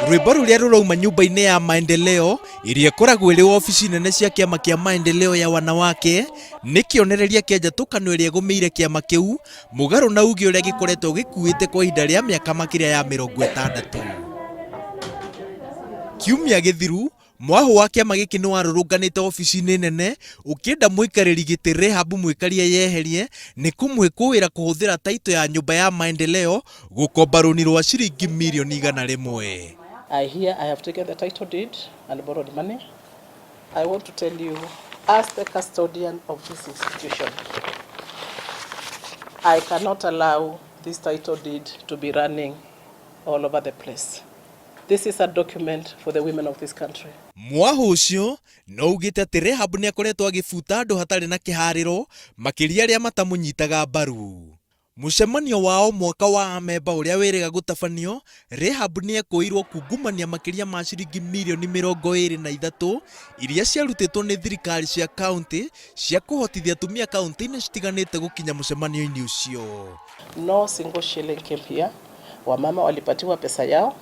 Rwimbo ruria rurauma nyumba-ini ya maendeleo iria ikoragwo iri ofici nene cia kiama kia maendeleo ya wanawake ni kionereria kia njatũkano iria igumiire kiama kiu mugaru na uge uria gikoretwo gikuite kwa ihinda ria miaka makiria ya 60. Kiumia githiru mwahu wa kiama giki ni warurunganite ofici-ini nene ukienda muikariri giti Rehab Mwikalia yeherie ni kumwikuira kuhuthira taito ya nyumba ya maendeleo gukomba runi rwa ciringi milioni 100. I hear I have taken the title deed and borrowed money. I want to tell you, as the custodian of this institution, I cannot allow this title deed to be running all over the place. This is a document for the women of this country. Mwahu ucio no ugite ati Rehab ni akoretwo agibuta andu hatari na kihariro makiria aria matamunyitaga mbaru. Mucemanio wao mwaka wa amemba uria wiriga gutabanio, Rehab ni ekoirwo kungumania makiria ma ciringi milioni 23 iria ciarutitwo ni thirikari cia county cia kuhotithia atumia county-ini citiganite gukinya mucemanio-ini ucio. No single shilling came here. Wamama walipatiwa pesa yao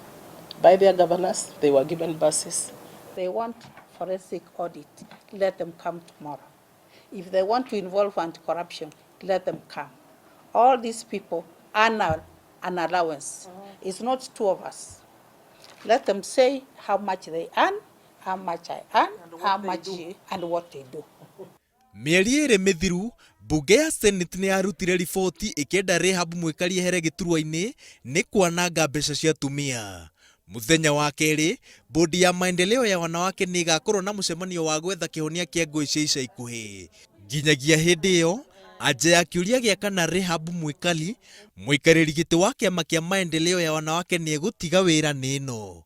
by their governors. They were given buses. They want forensic audit, let them come tomorrow. If they want to involve anti-corruption, let them come. All these people earn an allowance. It's not two of us. Let them say how much they earn, how much I earn, how much and what they do. Mieri iri mithiru bunge ya Senate ni yarutire riboti ikienda Rehab Mwikalia here giturwa-ini ni kwananga mbeca cia atumia. Muthenya wa keri, bodi ya maendeleo ya wanawake ni igakorwo na mucemanio wa gwetha kihonia kia ngui cia ica ikuhi. Nginyagia hindi iyo anja ya kiuria gia kana Rehab Mwikalia muikariri giti wa kiama kia maendeleo ya wanawake ni egutiga wira ni ino.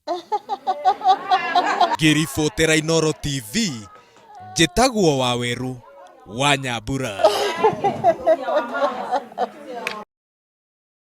Ngiribotera Inooro TV, njitagwo Waweru wa Nyambura.